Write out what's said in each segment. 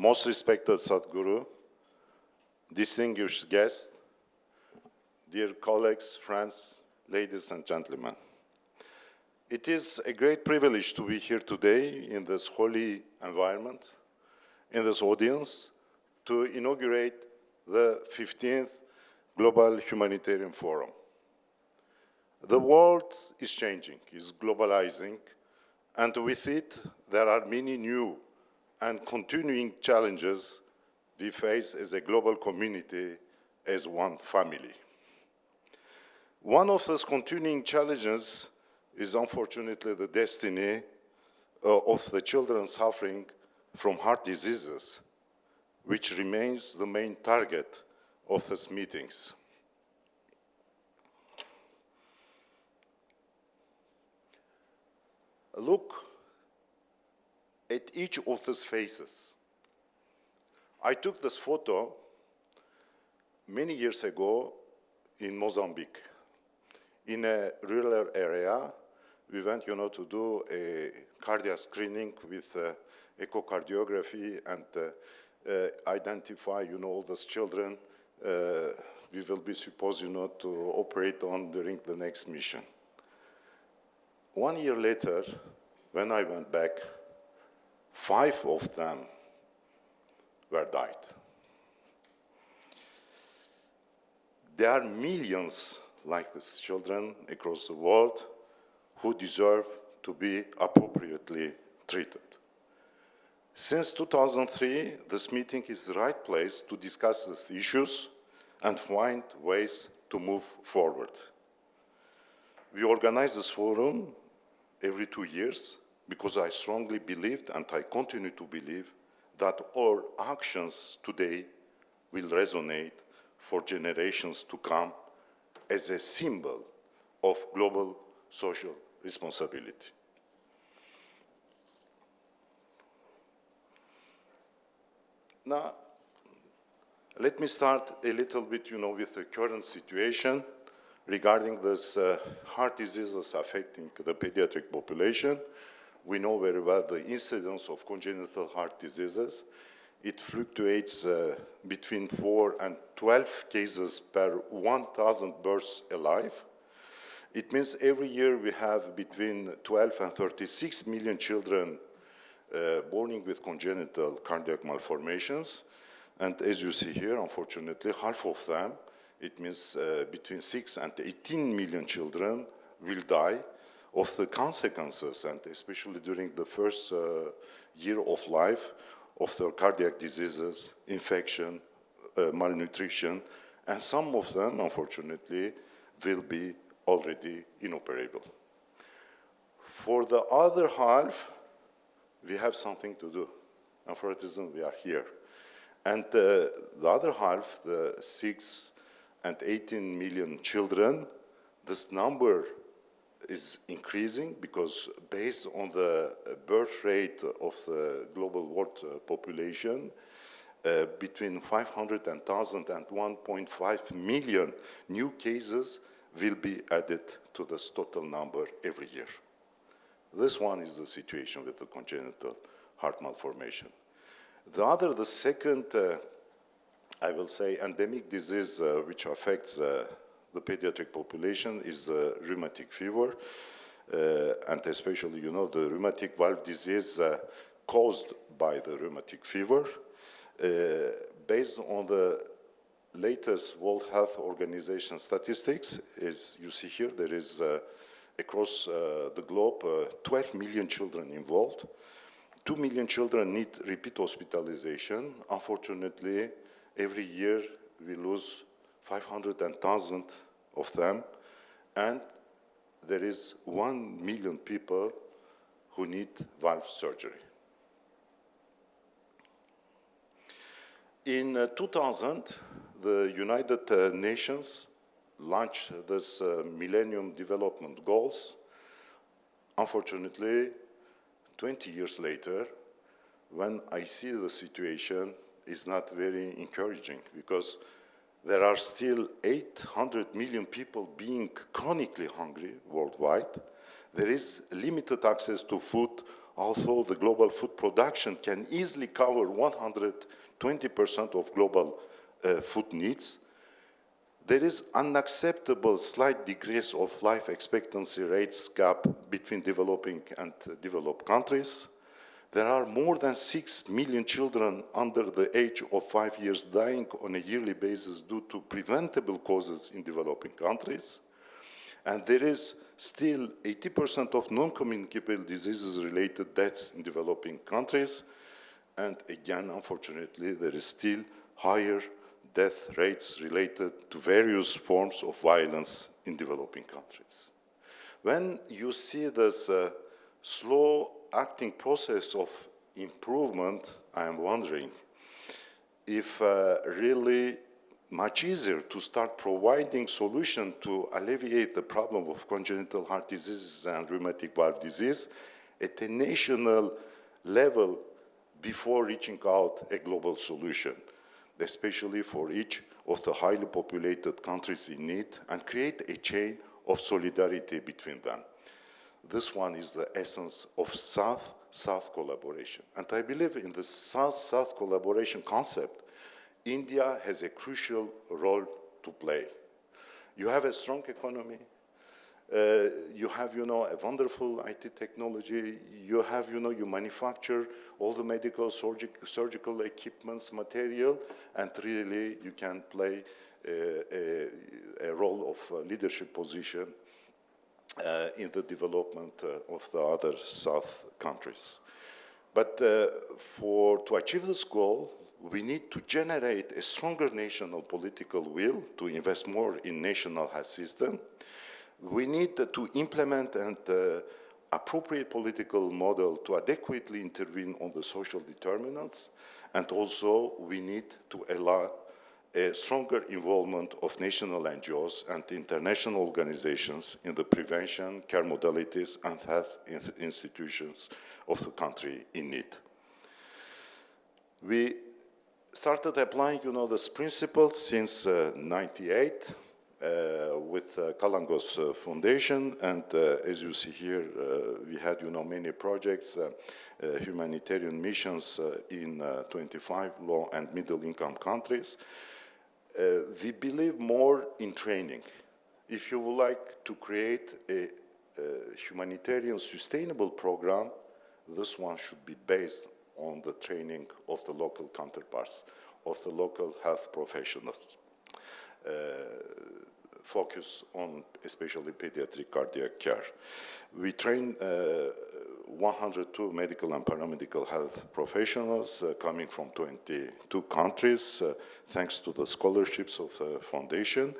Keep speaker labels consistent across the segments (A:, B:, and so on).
A: Most respected Sadhguru, distinguished guests, dear colleagues, friends, ladies and gentlemen. It is a great privilege to be here today in this holy environment, in this audience, to inaugurate the 15th Global Humanitarian Forum. The world is changing, is globalizing, and with it, there are many new and continuing challenges we face as a global community, as one family. One of those continuing challenges is unfortunately the destiny of the children suffering from heart diseases, which remains the main target of these meetings. Look at each of these faces. I took this photo many years ago in Mozambique. In a rural area, we went, to do a cardiac screening with echocardiography and identify, all those children we will be supposed, to operate on during the next mission. 1 year later, when I went back, 5 of them were died. There are millions like these children across the world who deserve to be appropriately treated. Since 2003, this meeting is the right place to discuss these issues and find ways to move forward. We organize this forum every 2 years because I strongly believed, and I continue to believe, that our actions today will resonate for generations to come as a symbol of global social responsibility. Now, let me start a little bit, with the current situation regarding this heart diseases affecting the pediatric population. We know very well the incidence of congenital heart diseases. It fluctuates between 4 and 12 cases per 1,000 births alive. It means every year we have between 12 and 36 million children born with congenital cardiac malformations. And as you see here, unfortunately, half of them, it means between 6 and 18 million children will die of the consequences, and especially during the first year of life, of their cardiac diseases, infection, malnutrition, and some of them, unfortunately, will be already inoperable. For the other half, we have something to do. And for autism, we are here. And the other half, the 6 and 18 million children, this number is increasing because based on the birth rate of the global world population, between 500,000 and 1.5 million new cases will be added to this total number every year. This one is the situation with the congenital heart malformation. The second, I will say, endemic disease which affects the pediatric population is rheumatic fever, and especially, the rheumatic valve disease caused by the rheumatic fever. Based on the latest World Health Organization statistics, as you see here, there is across the globe 12 million children involved. 2 million children need repeat hospitalization. Unfortunately, every year we lose 500,000 of them, and there is 1 million people who need valve surgery. In 2000, the United Nations launched this Millennium Development Goals. Unfortunately, 20 years later, when I see the situation, is not very encouraging because there are still 800 million people being chronically hungry worldwide. There is limited access to food although the global food production can easily cover 120% of global food needs, there is unacceptable slight decrease of life expectancy rates gap between developing and developed countries. There are more than 6 million children under the age of 5 years dying on a yearly basis due to preventable causes in developing countries. And there is still 80% of non-communicable diseases-related deaths in developing countries. And again, unfortunately, there is still higher death rates related to various forms of violence in developing countries. When you see this slow acting process of improvement, I am wondering if really much easier to start providing solutions to alleviate the problem of congenital heart diseases and rheumatic valve disease at a national level before reaching out a global solution, especially for each of the highly populated countries in need, and create a chain of solidarity between them. This one is the essence of South-South collaboration. And I believe in the South-South collaboration concept, India has a crucial role to play. You have a strong economy, you have, a wonderful IT technology, you have, you manufacture all the medical, surgical equipments, material, and really you can play a role of leadership position in the development of the other South countries. But to achieve this goal, we need to generate a stronger national political will to invest more in national health system. We need to implement an appropriate political model to adequately intervene on the social determinants, and also we need to allow a stronger involvement of national NGOs and international organizations in the prevention, care modalities, and health institutions of the country in need. We started applying, this principle since '98 with Kalangos Foundation, and as you see here, we had, many projects, humanitarian missions in 25 low and middle income countries. We believe more in training. If you would like to create a humanitarian sustainable program, this one should be based on the training of the local counterparts, of the local health professionals. Focus on especially pediatric cardiac care. We train 102 medical and paramedical health professionals coming from 22 countries, thanks to the scholarships of the foundation.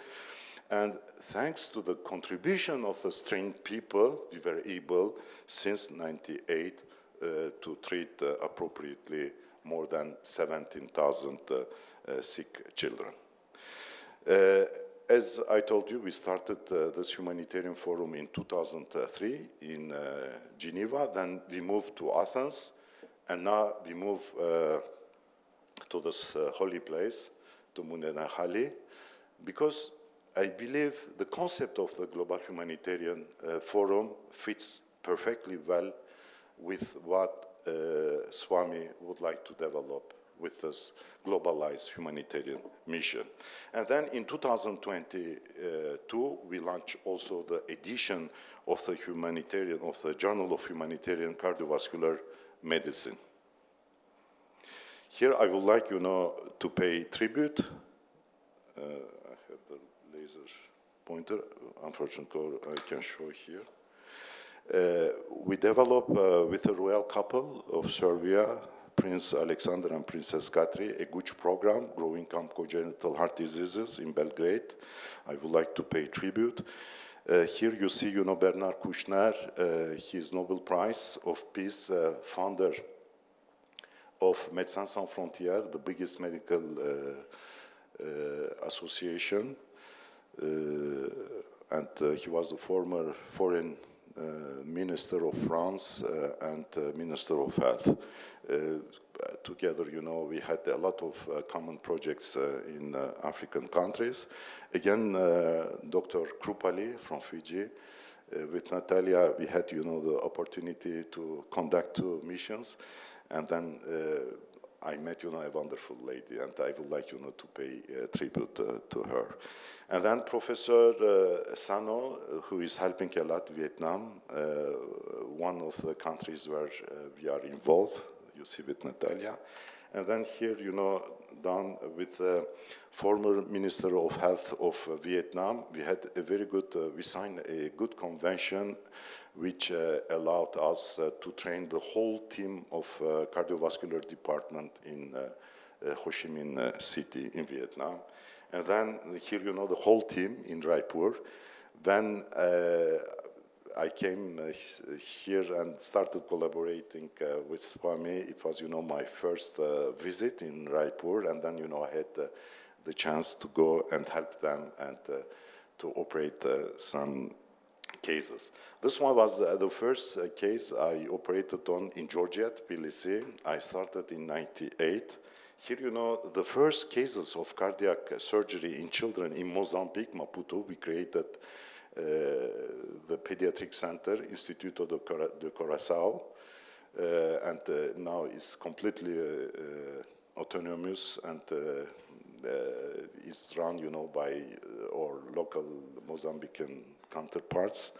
A: And thanks to the contribution of the trained people, we were able, since '98, to treat appropriately more than 17,000 sick children. As I told you, we started this humanitarian forum in 2003 in Geneva, then we moved to Athens, and now we move to this holy place, to Munenahali, because I believe the concept of the Global Humanitarian Forum fits perfectly well with what Swami would like to develop with this globalized humanitarian mission. And then in 2022, we launched also the edition of the Journal of Humanitarian Cardiovascular Medicine. Here I would like, to pay tribute. I have the laser pointer. Unfortunately, I can show here. We developed with a royal couple of Serbia, Prince Alexander and Princess Katri, a good program, Growing Up Congenital Heart Diseases in Belgrade. I would like to pay tribute. Here you see, Bernard Kouchner, his Nobel Prize of Peace, founder of Médecins Sans Frontières, the biggest medical association. And he was the former foreign Minister of France and Minister of Health. Together, we had a lot of common projects in African countries. Again, Dr. Krupali from Fiji, with Natalia, we had, the opportunity to conduct 2 missions, and then I met, a wonderful lady, and I would like, to pay tribute to her. And then Professor Sano, who is helping a lot Vietnam, one of the countries where we are involved, you see with Natalia. And then here, down with the former Minister of Health of Vietnam, we had a very good, we signed a good convention which allowed us to train the whole team of cardiovascular department in Ho Chi Minh City in Vietnam. And then here, the whole team in Raipur. Then I came here and started collaborating with Swami. It was, my first visit in Raipur, and then, I had the chance to go and help them and to operate some cases. This one was the first case I operated on in Georgia, Tbilisi. I started in '98. Here, the first cases of cardiac surgery in children in Mozambique, Maputo, we created the Pediatric Center, Instituto de Coração, and now it's completely autonomous and is run, by our local Mozambican counterparts.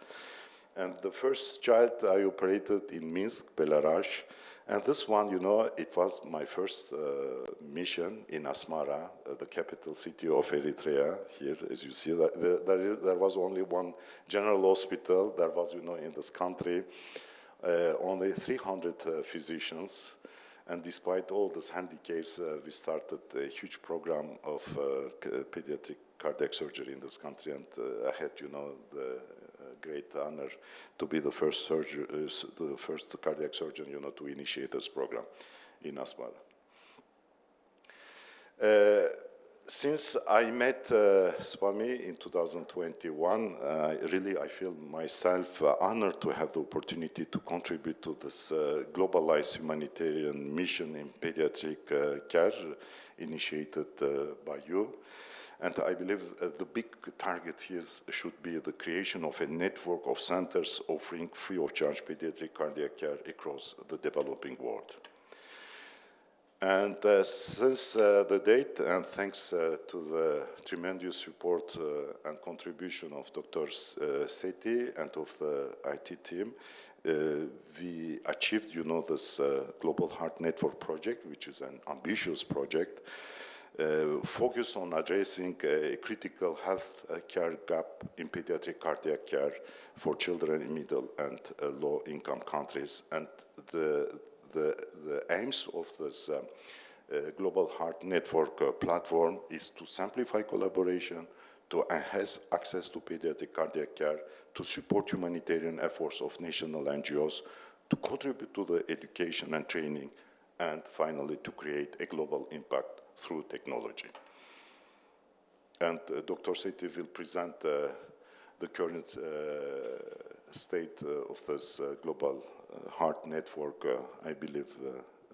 A: And the first child I operated in Minsk, Belarus, and this one, it was my first mission in Asmara, the capital city of Eritrea. Here, as you see, there was only one general hospital. There was, in this country, only 300 physicians. And despite all these handicaps, we started a huge program of pediatric cardiac surgery in this country. And I had, the great honor to be the first cardiac surgeon, to initiate this program in Asmara. Since I met Swami in 2021, I feel myself honored to have the opportunity to contribute to this globalized humanitarian mission in pediatric care initiated by you. And I believe the big target here should be the creation of a network of centers offering free of charge pediatric cardiac care across the developing world. And since the date, and thanks to the tremendous support and contribution of Dr. Sethi and of the IT team, we achieved, this Global Heart Network project, which is an ambitious project, focused on addressing a critical health care gap in pediatric cardiac care for children in middle and low-income countries. And the aims of this Global Heart Network platform is to simplify collaboration, to enhance access to pediatric cardiac care, to support humanitarian efforts of national NGOs, to contribute to the education and training, and finally to create a global impact through technology. And Dr. Sethi will present the current state of this Global Heart Network, I believe,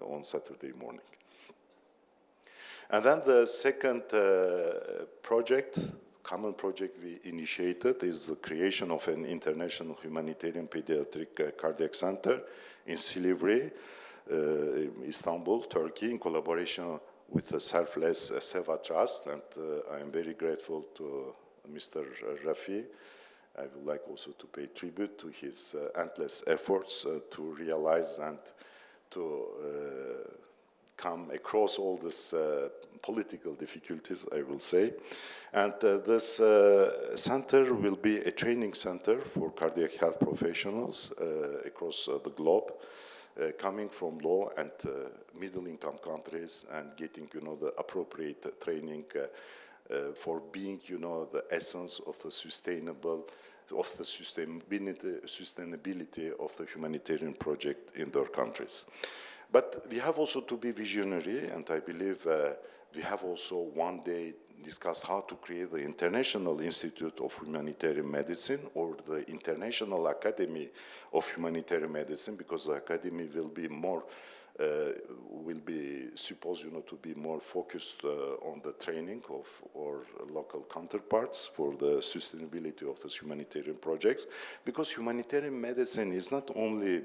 A: on Saturday morning. And then the second common project we initiated is the creation of an international humanitarian pediatric cardiac center in Silivri, Istanbul, Turkey, in collaboration with the Selfless Seva Trust, and I am very grateful to Mr. Rafi. I would like also to pay tribute to his endless efforts to realize and to come across all these political difficulties, I will say. And this center will be a training center for cardiac health professionals across the globe, coming from low and middle-income countries and getting, the appropriate training for being, the essence of the sustainability of the humanitarian project in their countries. But we have also to be visionary, and I believe we have also one day discuss how to create the International Institute of Humanitarian Medicine or the International Academy of Humanitarian Medicine, because the academy will be more will be supposed, to be more focused on the training of our local counterparts for the sustainability of these humanitarian projects, because humanitarian medicine is not only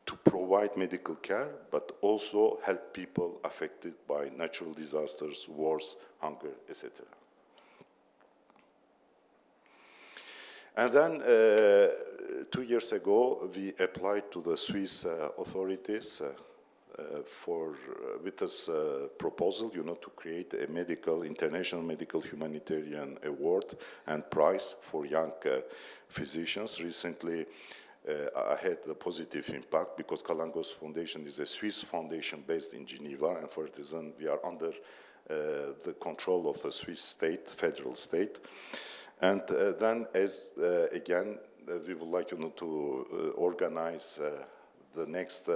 A: to provide medical care, but also help people affected by natural disasters, wars, hunger, etc. And then 2 years ago, we applied to the Swiss authorities with this proposal, to create a international medical humanitarian award and prize for young physicians. Recently, I had a positive impact because Kalangos Foundation is a Swiss foundation based in Geneva, and for this reason we are under the control of the Swiss state, federal state. And then, again, we would like to organize the next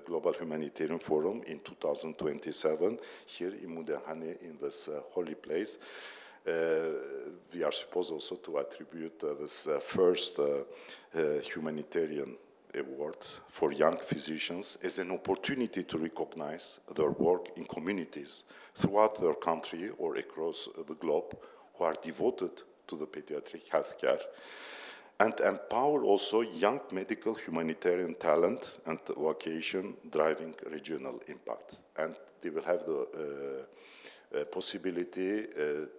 A: Global Humanitarian Forum in 2027 here in Mudahane, in this holy place. We are supposed also to attribute this first humanitarian award for young physicians as an opportunity to recognize their work in communities throughout their country or across the globe who are devoted to the pediatric healthcare, and empower also young medical humanitarian talent and vocation driving regional impact. And they will have the possibility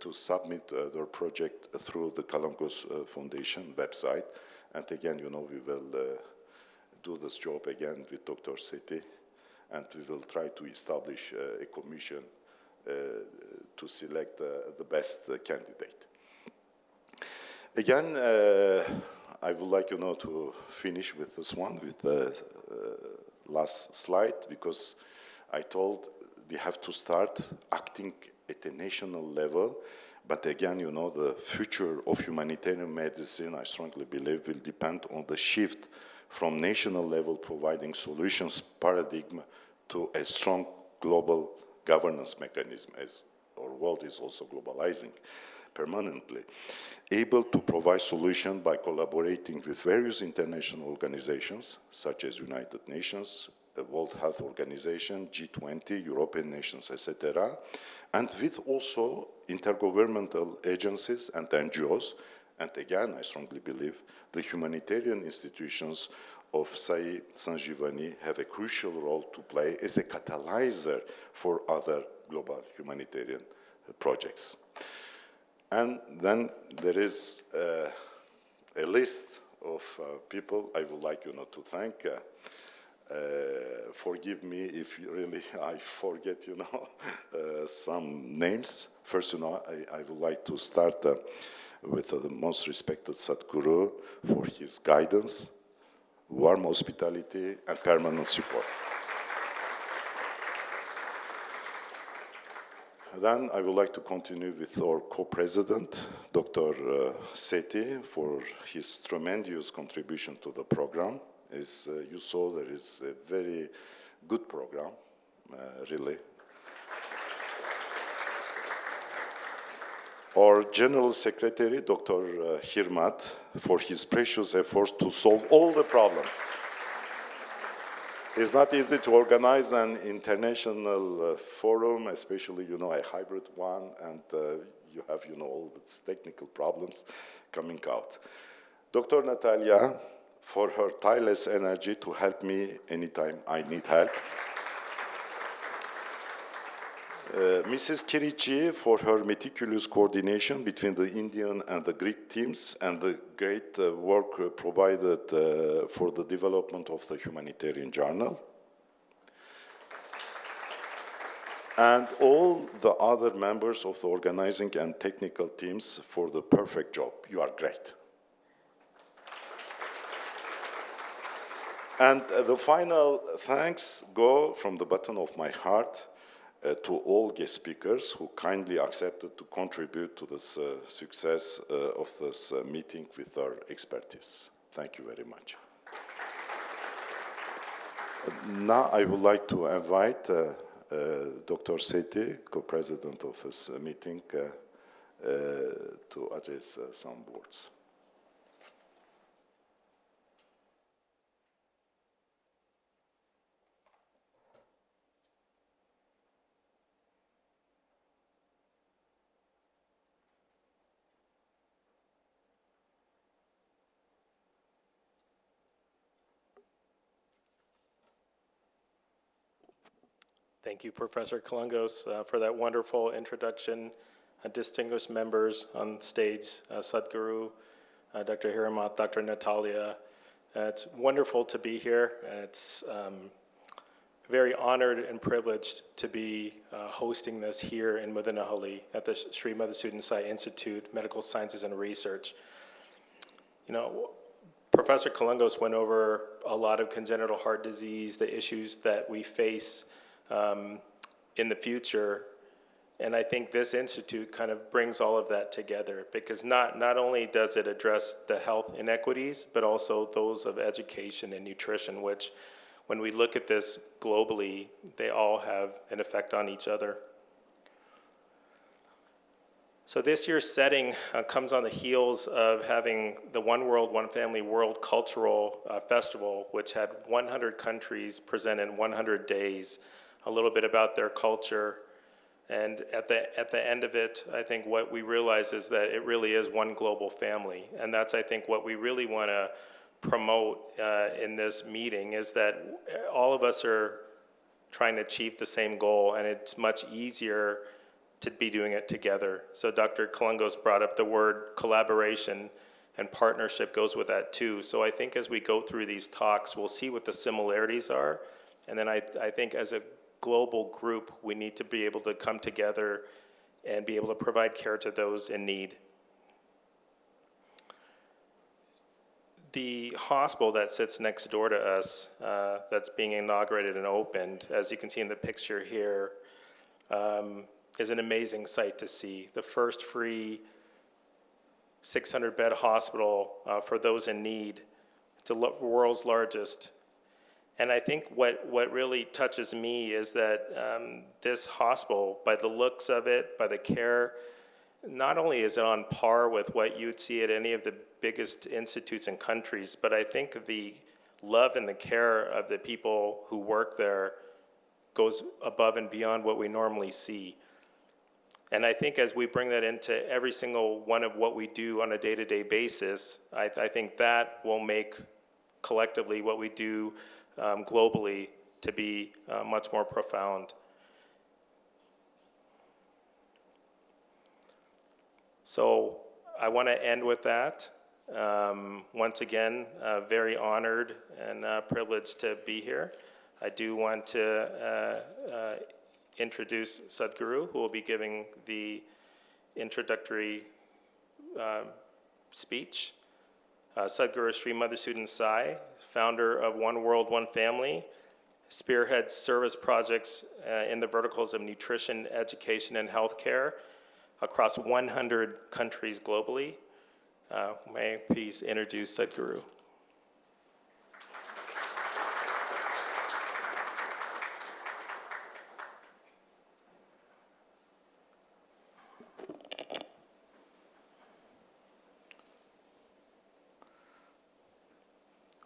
A: to submit their project through the Kalangos Foundation website. And again, we will do this job again with Dr. Seti, and we will try to establish a commission to select the best candidate. Again, I would like, to finish with this one, with the last slide, because I told we have to start acting at a national level. But again, the future of humanitarian medicine, I strongly believe, will depend on the shift from national level providing solutions paradigm to a strong global governance mechanism, as our world is also globalizing permanently, able to provide solutions by collaborating with various international organizations, such as United Nations, the World Health Organization, G20, European nations, etc., and with also intergovernmental agencies and NGOs. And again, I strongly believe the humanitarian institutions of SAI Sanjivani have a crucial role to play as a catalyzer for other global humanitarian projects. And then there is a list of people I would like to thank. Forgive me if really I forget, some names. First, I would like to start with the most respected Sadhguru for his guidance, warm hospitality, and permanent support. Then I would like to continue with our co-president, Dr. Seti, for his tremendous contribution to the program. As you saw, there is a very good program, really. Our General Secretary, Dr. Hirmat, for his precious efforts to solve all the problems. It's not easy to organize an international forum, especially, a hybrid one, and you have, all these technical problems coming out. Dr. Natalia, for her tireless energy to help me anytime I need help. Mrs. Kirici, for her meticulous coordination between the Indian and the Greek teams and the great work provided for the development of the humanitarian journal. And all the other members of the organizing and technical teams for the perfect job. You are great. And the final thanks go from the bottom of my heart to all guest speakers who kindly accepted to contribute to this success of this meeting with their expertise. Thank you very much. Now I would like to invite Dr. Seti, co-president of this meeting, to address some words.
B: Thank you, Professor Kalungos, for that wonderful introduction. Distinguished members on stage, Sadhguru, Dr. Hiramat, Dr. Natalia. It's wonderful to be here. It's very honored and privileged to be hosting this here in Mudanahalli at the Sri Madhusudan Sai Institute, Medical Sciences and Research. You know, Professor Kalungos went over a lot of congenital heart disease, the issues that we face in the future. And I think this institute kind of brings all of that together, because not only does it address the health inequities, but also those of education and nutrition, which when we look at this globally, they all have an effect on each other. So this year's setting comes on the heels of having the One World, One Family World Cultural Festival, which had 100 countries present in 100 days, a little bit about their culture. And at the end of it, I think what we realize is that it really is one global family. And that's, I think, what we really want to promote in this meeting, is that all of us are trying to achieve the same goal, and it's much easier to be doing it together. So Dr. Kalungos brought up the word collaboration, and partnership goes with that too. So I think as we go through these talks, we'll see what the similarities are. And then I think as a global group, we need to be able to come together and be able to provide care to those in need. The hospital that sits next door to us, that's being inaugurated and opened, as you can see in the picture here, is an amazing sight to see. The first free 600-bed hospital for those in need. It's the world's largest. And I think what really touches me is that this hospital, by the looks of it, by the care, not only is it on par with what you'd see at any of the biggest institutes and countries, but I think the love and the care of the people who work there goes above and beyond what we normally see. And I think as we bring that into every single one of what we do on a day-to-day basis, I think that will make collectively what we do globally to be much more profound. So I want to end with that. Once again, very honored and privileged to be here. I do want to introduce Sadhguru, who will be giving the introductory speech. Sadhguru Sri Madhusudan Sai, founder of One World, One Family, spearheads service projects in the verticals of nutrition, education, and healthcare across 100 countries globally. May I please introduce Sadhguru.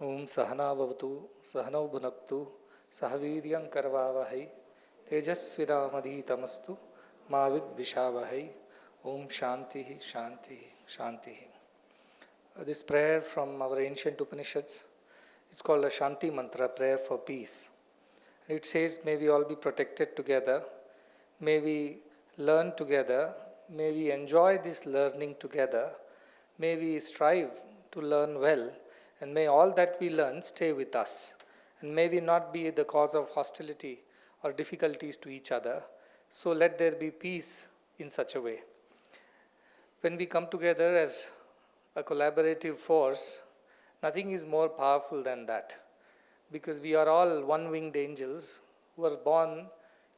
C: Om Sahana Vavatu, Sahana Bhunaktu, Sahaviryam Karvavahai, Tejasvidamadi Tamastu, Mavid Vishavahai, Om Shanti, Shanti, Shanti. This prayer from our ancient Upanishads is called a Shanti Mantra, prayer for peace. It says, may we all be protected together, may we learn together, may we enjoy this learning together, may we strive to learn well, and may all that we learn stay with us. And may we not be the cause of hostility or difficulties to each other. So let there be peace in such a way. When we come together as a collaborative force, nothing is more powerful than that. Because we are all one-winged angels who are born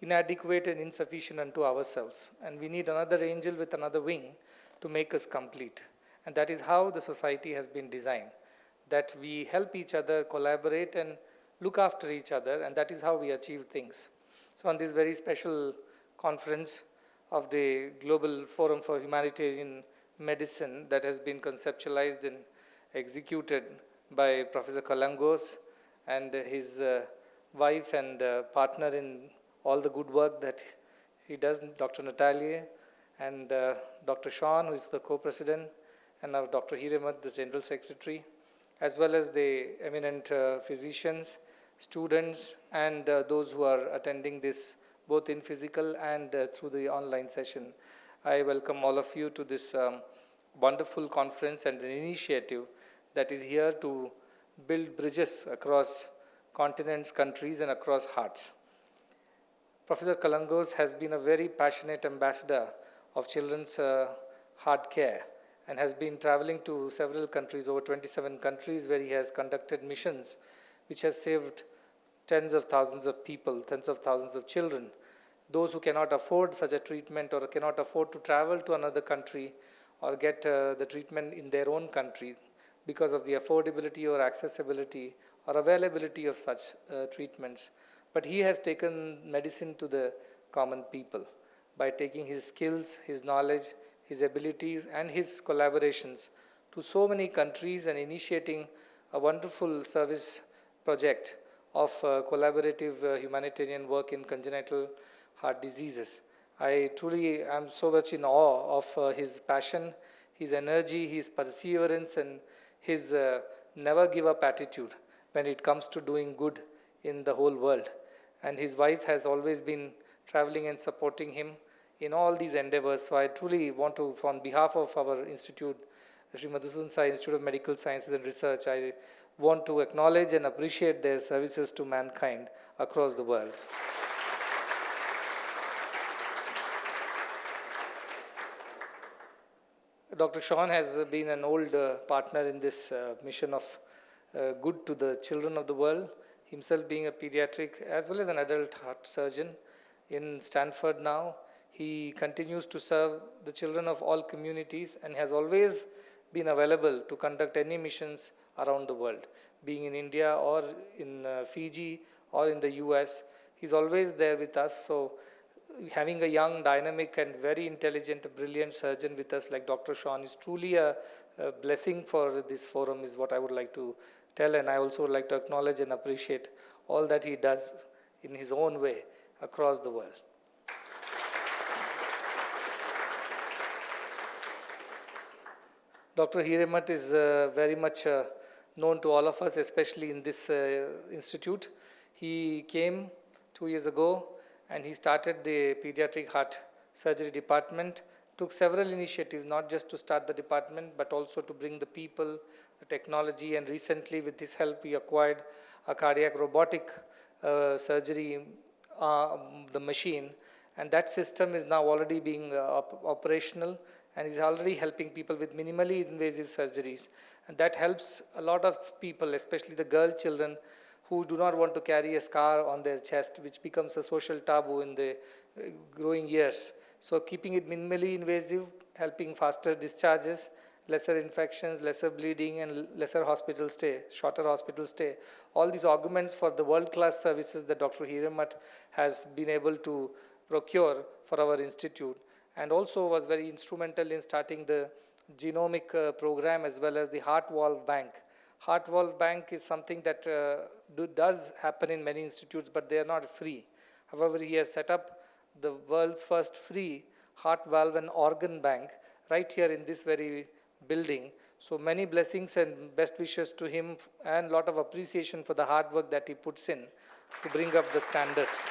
C: inadequate and insufficient unto ourselves. And we need another angel with another wing to make us complete. And that is how the society has been designed. That we help each other, collaborate, and look after each other, and that is how we achieve things. So on this very special conference of the Global Forum for Humanitarian Medicine that has been conceptualized and executed by Professor Kalungos and his wife and partner in all the good work that he does, Dr. Natalia, and Dr. Sean, who is the co-president, and now Dr. Hiramat, the general secretary, as well as the eminent physicians, students, and those who are attending this both in physical and through the online session. I welcome all of you to this wonderful conference and an initiative that is here to build bridges across continents, countries, and across hearts. Professor Kalangos has been a very passionate ambassador of children's heart care and has been traveling to several countries, over 27 countries, where he has conducted missions which has saved tens of thousands of people, tens of thousands of children. Those who cannot afford such a treatment or cannot afford to travel to another country or get the treatment in their own country because of the affordability or accessibility or availability of such treatments. But he has taken medicine to the common people by taking his skills, his knowledge, his abilities, and his collaborations to so many countries and initiating a wonderful service project of collaborative humanitarian work in congenital heart diseases. I truly am so much in awe of his passion, his energy, his perseverance, and his never give up attitude when it comes to doing good in the whole world. And his wife has always been traveling and supporting him in all these endeavors. So I truly want to, on behalf of our institute, Sri Madhusudan Sai Institute of Medical Sciences and Research, I want to acknowledge and appreciate their services to mankind across the world. Dr. Sean has been an old partner in this mission of good to the children of the world, himself being a pediatric as well as an adult heart surgeon in Stanford now. He continues to serve the children of all communities and has always been available to conduct any missions around the world, being in India or in Fiji or in the US. He's always there with us. So having a young, dynamic, and very intelligent, brilliant surgeon with us like Dr. Sean is truly a blessing for this forum, is what I would like to tell. And I also would like to acknowledge and appreciate all that he does in his own way across the world. Dr. Hiremat is very much known to all of us, especially in this institute. He came 2 years ago and he started the pediatric heart surgery department, took several initiatives, not just to start the department, but also to bring the people, the technology, and recently with his help, we acquired a cardiac robotic surgery, the machine, and that system is now already being operational and is already helping people with minimally invasive surgeries. And that helps a lot of people, especially the girl children, who do not want to carry a scar on their chest, which becomes a social taboo in the growing years. So keeping it minimally invasive, helping faster discharges, lesser infections, lesser bleeding, and lesser hospital stay, shorter hospital stay. All these augments for the world-class services that Dr. Hiremat has been able to procure for our institute, and also was very instrumental in starting the genomic program as well as the heart valve bank. Heart valve bank is something that does happen in many institutes, but they are not free. However, he has set up the world's first free heart valve and organ bank right here in this very building. So many blessings and best wishes to him, and a lot of appreciation for the hard work that he puts in to bring up the standards.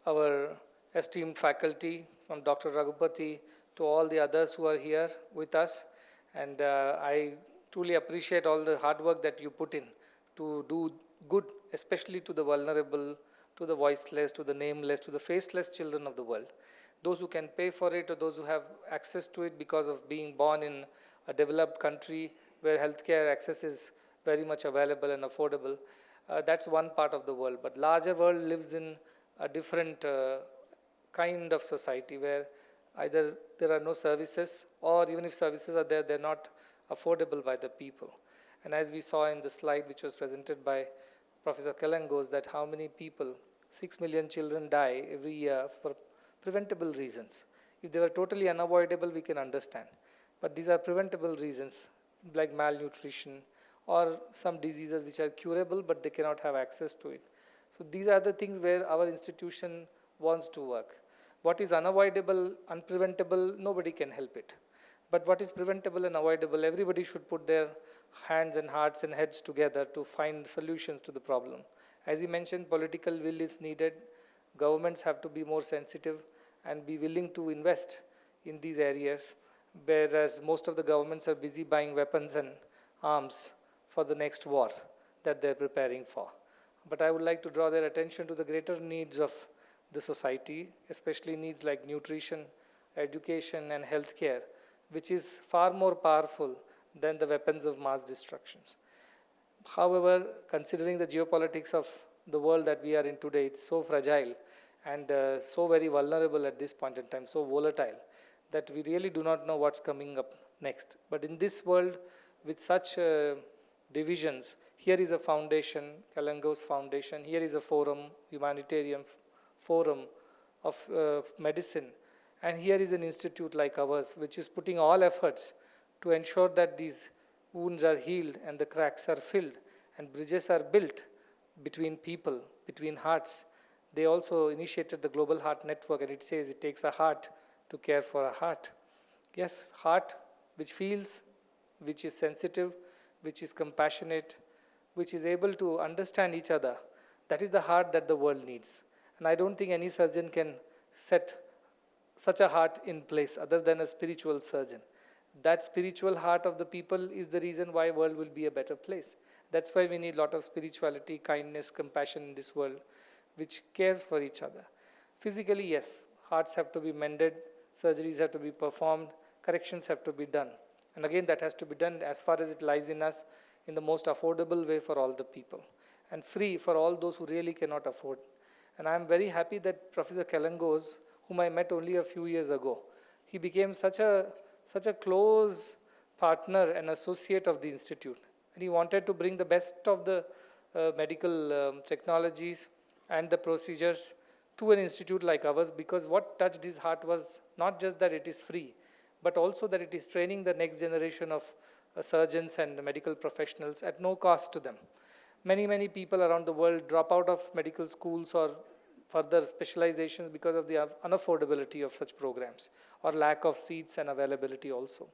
C: Our esteemed faculty, from Dr. Raghupati to all the others who are here with us, and I truly appreciate all the hard work that you put in to do good, especially to the vulnerable, to the voiceless, to the nameless, to the faceless children of the world. Those who can pay for it or those who have access to it because of being born in a developed country where healthcare access is very much available and affordable. That's one part of the world. But larger world lives in a different kind of society where either there are no services, or even if services are there, they're not affordable by the people. And as we saw in the slide which was presented by Professor Kalangos, that how many people, 6 million children die every year for preventable reasons. If they were totally unavoidable, we can understand. But these are preventable reasons, like malnutrition or some diseases which are curable, but they cannot have access to it. So these are the things where our institution wants to work. What is unavoidable, unpreventable, nobody can help it. But what is preventable and avoidable, everybody should put their hands and hearts and heads together to find solutions to the problem. As he mentioned, political will is needed. Governments have to be more sensitive and be willing to invest in these areas, whereas most of the governments are busy buying weapons and arms for the next war that they're preparing for. But I would like to draw their attention to the greater needs of the society, especially needs like nutrition, education, and healthcare, which is far more powerful than the weapons of mass destructions. However, considering the geopolitics of the world that we are in today, it's so fragile and so very vulnerable at this point in time, so volatile, that we really do not know what's coming up next. But in this world, with such divisions, here is a foundation, Kalango's foundation, here is a forum, humanitarian forum of medicine, and here is an institute like ours, which is putting all efforts to ensure that these wounds are healed and the cracks are filled and bridges are built between people, between hearts. They also initiated the Global Heart Network, and it says it takes a heart to care for a heart. Yes, heart which feels, which is sensitive, which is compassionate, which is able to understand each other. That is the heart that the world needs. And I don't think any surgeon can set such a heart in place other than a spiritual surgeon. That spiritual heart of the people is the reason why world will be a better place. That's why we need a lot of spirituality, kindness, compassion in this world, which cares for each other. Physically, yes, hearts have to be mended, surgeries have to be performed, corrections have to be done. And again, that has to be done as far as it lies in us in the most affordable way for all the people and free for all those who really cannot afford. And I am very happy that Professor Kalangos, whom I met only a few years ago, he became such a close partner and associate of the institute. And he wanted to bring the best of the medical technologies and the procedures to an institute like ours, because what touched his heart was not just that it is free, but also that it is training the next generation of surgeons and medical professionals at no cost to them. Many people around the world drop out of medical schools or further specializations because of the unaffordability of such programs or lack of seats and availability also.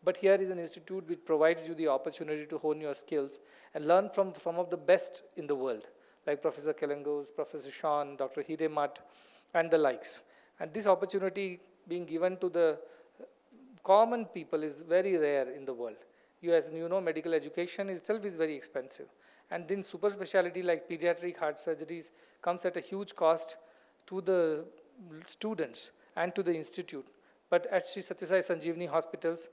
C: But here is an institute which provides you the opportunity to hone your skills and learn from some of the best in the world, like Professor Kalangos, Professor Sean, Dr. Hiremat, and the likes. And this opportunity being given to the common people is very rare in the world. As you know, medical education itself is very expensive. And then super specialty like pediatric heart surgeries comes at a huge cost to the students and to the institute. But at Sri Satyasai Sanjeevani hospitals,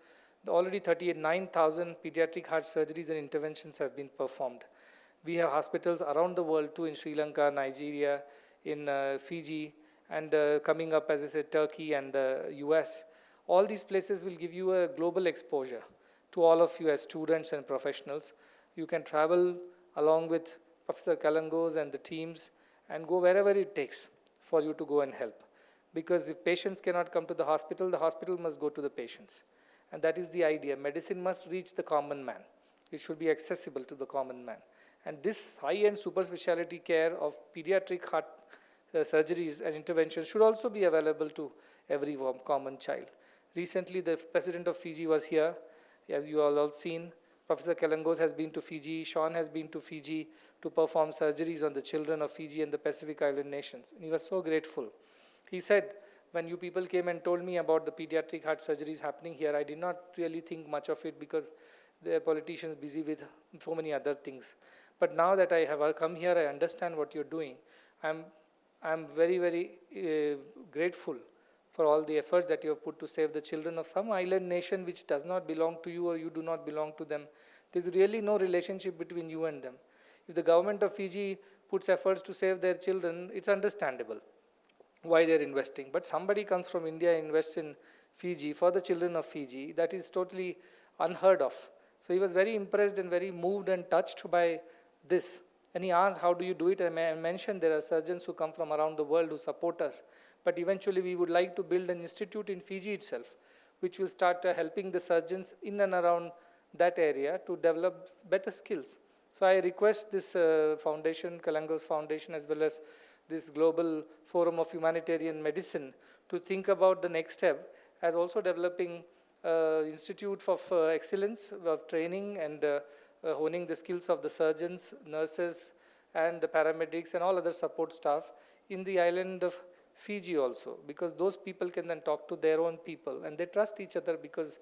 C: already 39,000 pediatric heart surgeries and interventions have been performed. We have hospitals around the world too, in Sri Lanka, Nigeria, in Fiji, and coming up, as I said, Turkey and US. All these places will give you a global exposure to all of you as students and professionals. You can travel along with Professor Kalangos and the teams and go wherever it takes for you to go and help. Because if patients cannot come to the hospital must go to the patients. And that is the idea. Medicine must reach the common man. It should be accessible to the common man. And this high-end super specialty care of pediatric heart surgeries and interventions should also be available to every common child. Recently, the president of Fiji was here, as you all have seen. Professor Kalangos has been to Fiji, Sean has been to Fiji to perform surgeries on the children of Fiji and the Pacific Island nations. And he was so grateful. He said, when you people came and told me about the pediatric heart surgeries happening here, I did not really think much of it because the politicians busy with so many other things. But now that I have come here, I understand what you're doing. I'm very grateful for all the efforts that you have put to save the children of some island nation which does not belong to you or you do not belong to them. There's really no relationship between you and them. If the government of Fiji puts efforts to save their children, it's understandable why they're investing. But somebody comes from India and invests in Fiji for the children of Fiji. That is totally unheard of. So he was very impressed and very moved and touched by this. And he asked, how do you do it? I mentioned there are surgeons who come from around the world who support us. But eventually we would like to build an institute in Fiji itself, which will start helping the surgeons in and around that area to develop better skills. So I request this foundation, Kalangos Foundation, as well as this Global Forum of Humanitarian Medicine, to think about the next step as also developing institute of excellence of training and honing the skills of the surgeons, nurses, and the paramedics and all other support staff in the island of Fiji also, because those people can then talk to their own people and they trust each other because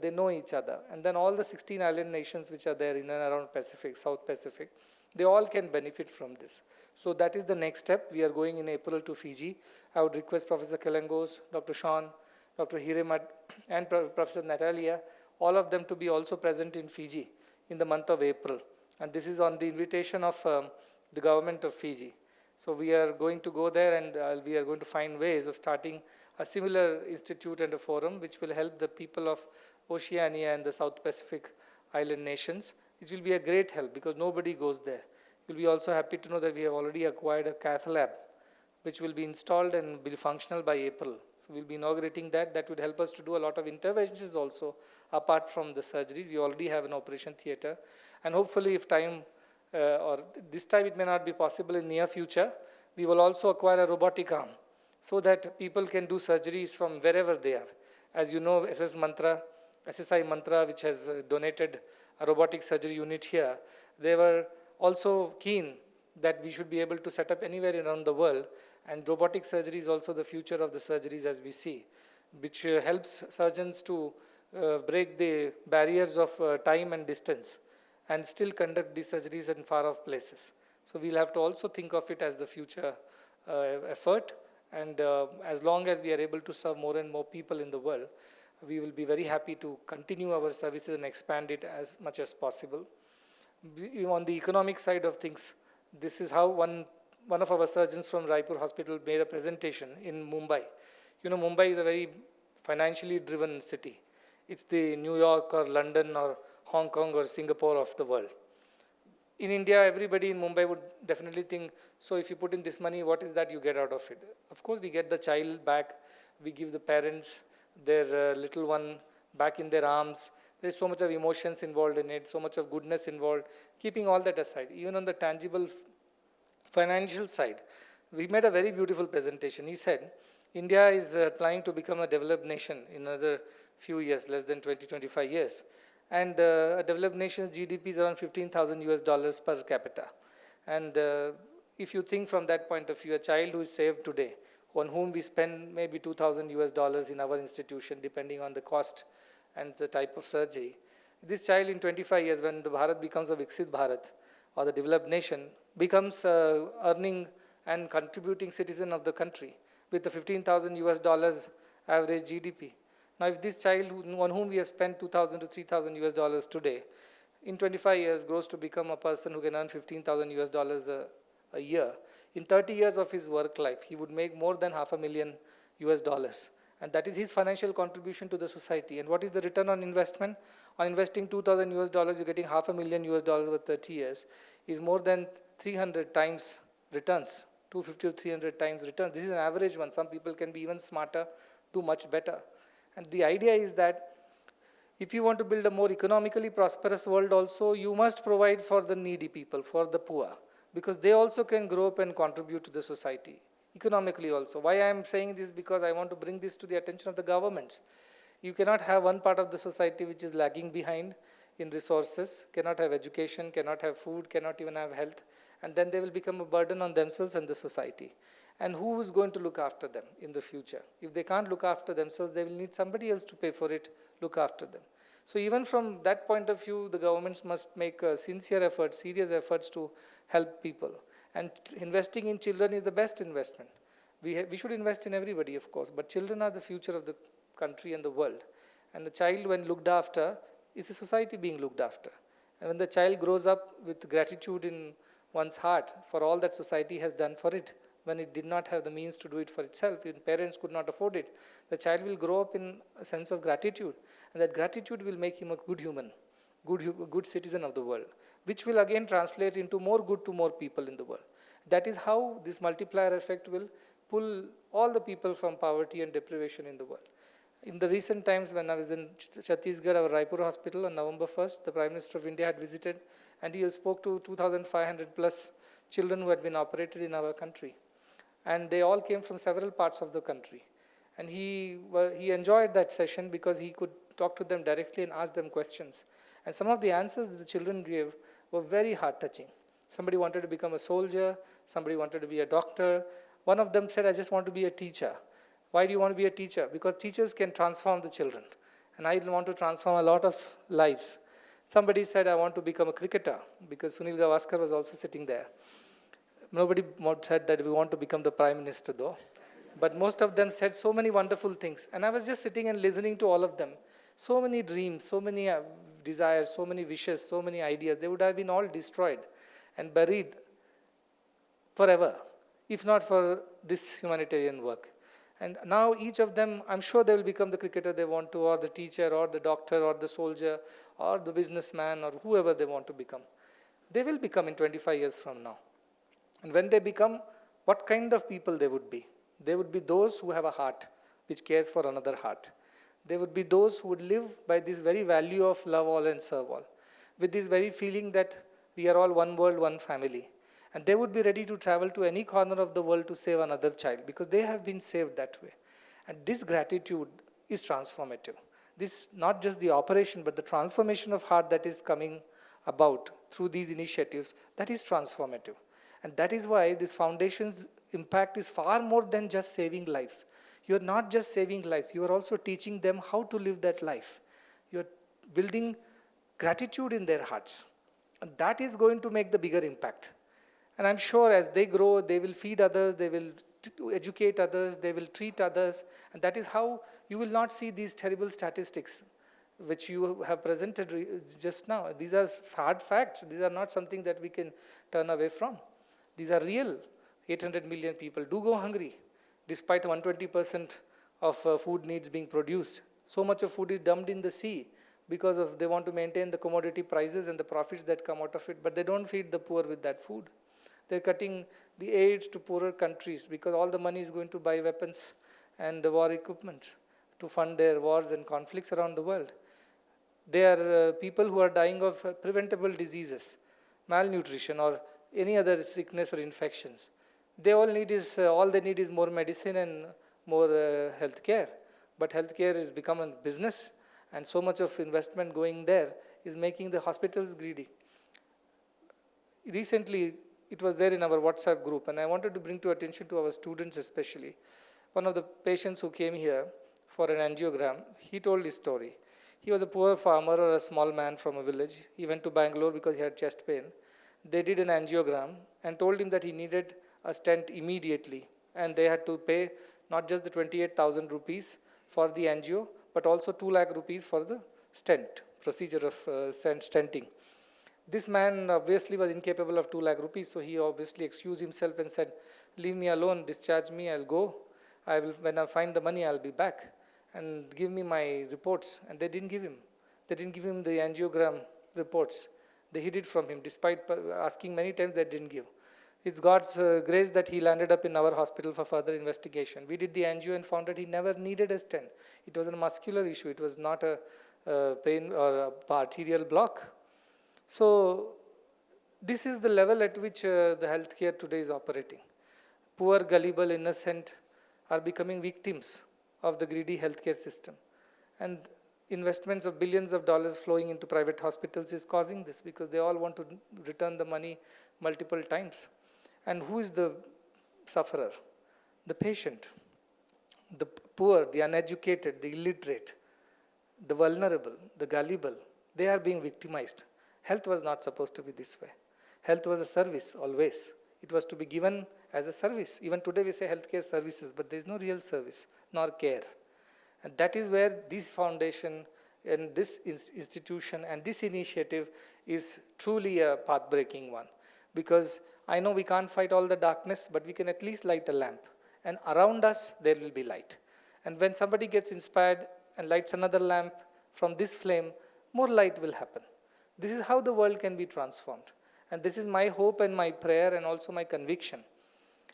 C: they know each other. And then all the 16 island nations which are there in and around Pacific, South Pacific, they all can benefit from this. So that is the next step. We are going in April to Fiji. I would request Professor Kelengos, Dr. Sean, Dr. Hiremat, and Professor Natalia, all of them to be also present in Fiji in the month of April. And this is on the invitation of the government of Fiji. So we are going to go there and we are going to find ways of starting a similar institute and a forum which will help the people of Oceania and the South Pacific island nations. It will be a great help because nobody goes there. You'll be also happy to know that we have already acquired a cath lab which will be installed and be functional by April. So we'll be inaugurating that. That would help us to do a lot of interventions also apart from the surgeries. We already have an operation theater. And hopefully if time or this time it may not be possible in near future, we will also acquire a robotic arm so that people can do surgeries from wherever they are. As you know, SSI Mantra, which has donated a robotic surgery unit here, they were also keen that we should be able to set up anywhere around the world, and robotic surgery is also the future of the surgeries as we see, which helps surgeons to break the barriers of time and distance and still conduct these surgeries in far off places. So we'll have to also think of it as the future effort, and as long as we are able to serve more and more people in the world, we will be very happy to continue our services and expand it as much as possible. On the economic side of things, this is how one of our surgeons from Raipur Hospital made a presentation in Mumbai. You know, Mumbai is a very financially driven city. It's the New York or London or Hong Kong or Singapore of the world. In India, everybody in Mumbai would definitely think, so if you put in this money, what is that you get out of it? Of course, we get the child back. We give the parents their little one back in their arms. There's so much of emotions involved in it, so much of goodness involved. Keeping all that aside, even on the tangible financial side, we made a very beautiful presentation. He said, India is planning to become a developed nation in another few years, less than 20, 25 years. And a developed nation's GDP is around $15,000 per capita. And if you think from that point of view, a child who is saved today, on whom we spend maybe $2,000 in our institution, depending on the cost and the type of surgery. This child in 25 years, when the Bharat becomes a Viksit Bharat, or the developed nation, becomes earning and contributing citizen of the country with the $15,000 average GDP. Now, if this child on whom we have spent $2,000 to $3,000 today, in 25 years grows to become a person who can earn $15,000 a year, in 30 years of his work life, he would make more than $500,000. And that is his financial contribution to the society. And what is the return on investment? On investing $2,000, you're getting $500,000 over 30 years, is more than 300 times returns, 250 to 300 times returns. This is an average one. Some people can be even smarter, do much better. And the idea is that if you want to build a more economically prosperous world also, you must provide for the needy people, for the poor, because they also can grow up and contribute to the society, economically also. Why I am saying this? Because I want to bring this to the attention of the governments. You cannot have one part of the society which is lagging behind in resources, cannot have education, cannot have food, cannot even have health, and then they will become a burden on themselves and the society. And who is going to look after them in the future? If they can't look after themselves, they will need somebody else to pay for it, look after them. So even from that point of view, the governments must make sincere efforts, serious efforts to help people. And investing in children is the best investment. We should invest in everybody, of course, but children are the future of the country and the world. And the child, when looked after, is a society being looked after. And when the child grows up with gratitude in one's heart for all that society has done for it, when it did not have the means to do it for itself, when parents could not afford it, the child will grow up in a sense of gratitude, and that gratitude will make him a good human, good citizen of the world, which will again translate into more good to more people in the world. That is how this multiplier effect will pull all the people from poverty and deprivation in the world. In the recent times, when I was in Chhattisgarh, our Raipur hospital, on November 1st, the Prime Minister of India had visited, and he spoke to 2,500 plus children who had been operated in our country. And they all came from several parts of the country. And he enjoyed that session because he could talk to them directly and ask them questions. And some of the answers that the children gave were very heart-touching. Somebody wanted to become a soldier, somebody wanted to be a doctor. One of them said, I just want to be a teacher. Why do you want to be a teacher? Because teachers can transform the children. And I want to transform a lot of lives. Somebody said, I want to become a cricketer, because Sunil Gavaskar was also sitting there. Nobody said that we want to become the Prime Minister though. But most of them said so many wonderful things. And I was just sitting and listening to all of them. So many dreams, so many desires, so many wishes, so many ideas. They would have been all destroyed and buried forever, if not for this humanitarian work. And now each of them, I'm sure they will become the cricketer they want to, or the teacher, or the doctor, or the soldier, or the businessman, or whoever they want to become. They will become in 25 years from now. And when they become, what kind of people they would be? They would be those who have a heart which cares for another heart. They would be those who would live by this very value of love all and serve all, with this very feeling that we are all one world, one family. And they would be ready to travel to any corner of the world to save another child, because they have been saved that way. And this gratitude is transformative. This, not just the operation, but the transformation of heart that is coming about through these initiatives, that is transformative. And that is why this foundation's impact is far more than just saving lives. You are not just saving lives, you are also teaching them how to live that life. You are building gratitude in their hearts. And that is going to make the bigger impact. And I'm sure as they grow, they will feed others, they will educate others, they will treat others. And that is how you will not see these terrible statistics which you have presented just now. These are hard facts. These are not something that we can turn away from. These are real. 800 million people do go hungry, despite 120% of food needs being produced. So much of food is dumped in the sea because of they want to maintain the commodity prices and the profits that come out of it, but they don't feed the poor with that food. They're cutting the aid to poorer countries because all the money is going to buy weapons and war equipment to fund their wars and conflicts around the world. They are people who are dying of preventable diseases, malnutrition, or any other sickness or infections. All they need is more medicine and more health care. But health care has become a business, and so much of investment going there is making the hospitals greedy. Recently, it was there in our WhatsApp group, and I wanted to bring to attention to our students especially. One of the patients who came here for an angiogram, he told his story. He was a poor farmer or a small man from a village. He went to Bangalore because he had chest pain. They did an angiogram and told him that he needed a stent immediately. And they had to pay not just the 28,000 rupees for the angio, but also 2 lakh rupees for the stent, procedure of stenting. This man obviously was incapable of 2 lakh rupees, so he obviously excused himself and said, leave me alone, discharge me, I'll go. When I find the money, I'll be back. And give me my reports. And they didn't give him. They didn't give him the angiogram reports. They hid it from him. Despite asking many times, they didn't give. It's God's grace that he landed up in our hospital for further investigation. We did the angio and found that he never needed a stent. It was a muscular issue. It was not a pain or a arterial block. So this is the level at which the healthcare today is operating. Poor, gullible, innocent are becoming victims of the greedy healthcare system. And investments of billions of dollars flowing into private hospitals is causing this, because they all want to return the money multiple times. And who is the sufferer? The patient, the poor, the uneducated, the illiterate, the vulnerable, the gullible. They are being victimized. Health was not supposed to be this way. Health was a service always. It was to be given as a service. Even today we say healthcare services, but there is no real service nor care. And that is where this foundation and this institution and this initiative is truly a path-breaking one. Because I know we can't fight all the darkness, but we can at least light a lamp. And around us, there will be light. And when somebody gets inspired and lights another lamp from this flame, more light will happen. This is how the world can be transformed. And this is my hope and my prayer and also my conviction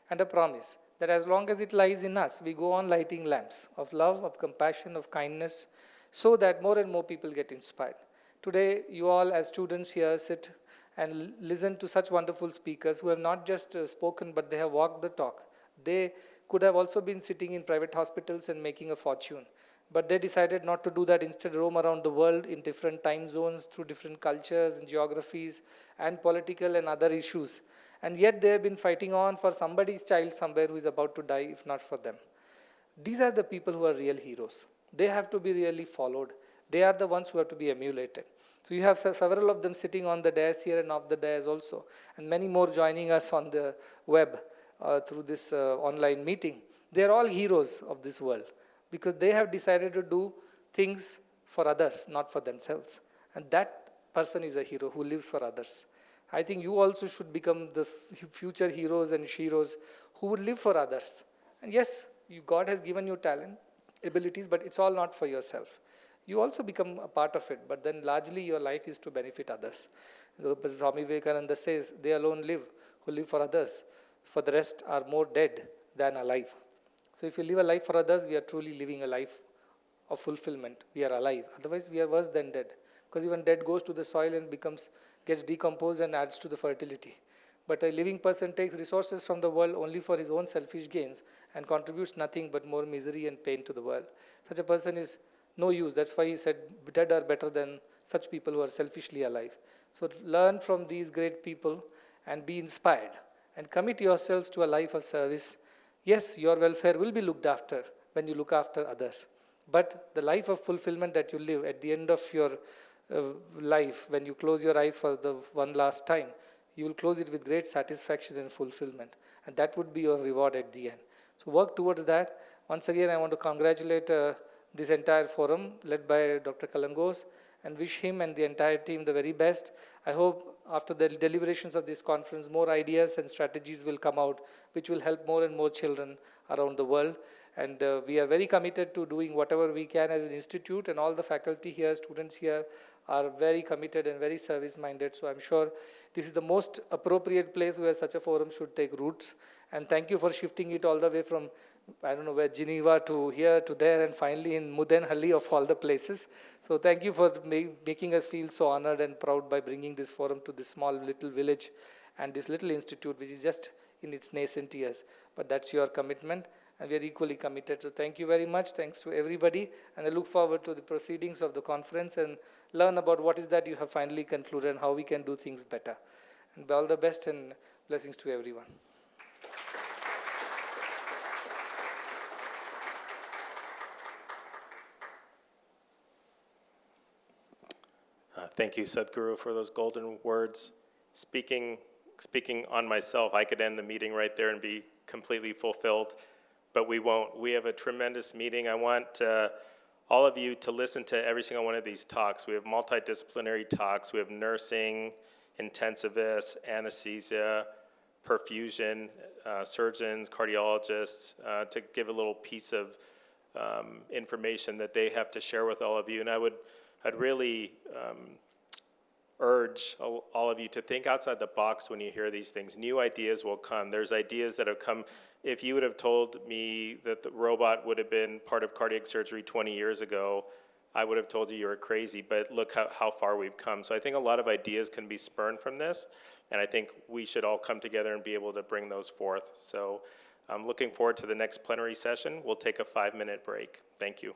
C: and a promise that as long as it lies in us, we go on lighting lamps of love, of compassion, of kindness, so that more and more people get inspired. Today, you all as students here sit and listen to such wonderful speakers who have not just spoken, but they have walked the talk. They could have also been sitting in private hospitals and making a fortune. But they decided not to do that, instead roam around the world in different time zones, through different cultures and geographies and political and other issues. And yet they have been fighting on for somebody's child somewhere who is about to die, if not for them. These are the people who are real heroes. They have to be really followed. They are the ones who have to be emulated. So you have several of them sitting on the dais here and off the dais also, and many more joining us on the web through this online meeting. They are all heroes of this world, because they have decided to do things for others, not for themselves. And that person is a hero who lives for others. I think you also should become the future heroes and sheroes who would live for others. And yes, God has given you talent, abilities, but it's all not for yourself. You also become a part of it, but then largely your life is to benefit others. Swami Vivekananda says, they alone live who live for others, for the rest are more dead than alive. So if you live a life for others, we are truly living a life of fulfillment. We are alive. Otherwise, we are worse than dead. Because even dead goes to the soil and gets decomposed and adds to the fertility. But a living person takes resources from the world only for his own selfish gains and contributes nothing but more misery and pain to the world. Such a person is no use. That's why he said, dead are better than such people who are selfishly alive. So learn from these great people and be inspired and commit yourselves to a life of service. Yes, your welfare will be looked after when you look after others. But the life of fulfillment that you live at the end of your life, when you close your eyes for the one last time, you will close it with great satisfaction and fulfillment. And that would be your reward at the end. So work towards that. Once again, I want to congratulate this entire forum led by Dr. Kalangos and wish him and the entire team the very best. I hope after the deliberations of this conference, more ideas and strategies will come out, which will help more and more children around the world. And we are very committed to doing whatever we can as an institute, and all the faculty here, students here are very committed and very service-minded. So I'm sure this is the most appropriate place where such a forum should take roots. And thank you for shifting it all the way from, I don't know where, Geneva to here to there, and finally in Mudenhalli of all the places. So thank you for making us feel so honored and proud by bringing this forum to this small little village and this little institute, which is just in its nascent years. But that's your commitment, and we are equally committed. So thank you very much. Thanks to everybody. And I look forward to the proceedings of the conference and learn about what is that you have finally concluded and how we can do things better. And all the best and blessings to everyone.
B: Thank you, Sadhguru, for those golden words. Speaking on myself, I could end the meeting right there and be completely fulfilled, but we won't. We have a tremendous meeting. I want all of you to listen to every single one of these talks. We have multidisciplinary talks. We have nursing, intensivists, anesthesia, perfusion, surgeons, cardiologists, to give a little piece of information that they have to share with all of you. And I'd really urge all of you to think outside the box when you hear these things. New ideas will come. There's ideas that have come. If you would have told me that the robot would have been part of cardiac surgery 20 years ago, I would have told you were crazy, but look how far we've come. So I think a lot of ideas can be spurned from this, and I think we should all come together and be able to bring those forth. So I'm looking forward to the next plenary session. We'll take a 5-minute break. Thank you.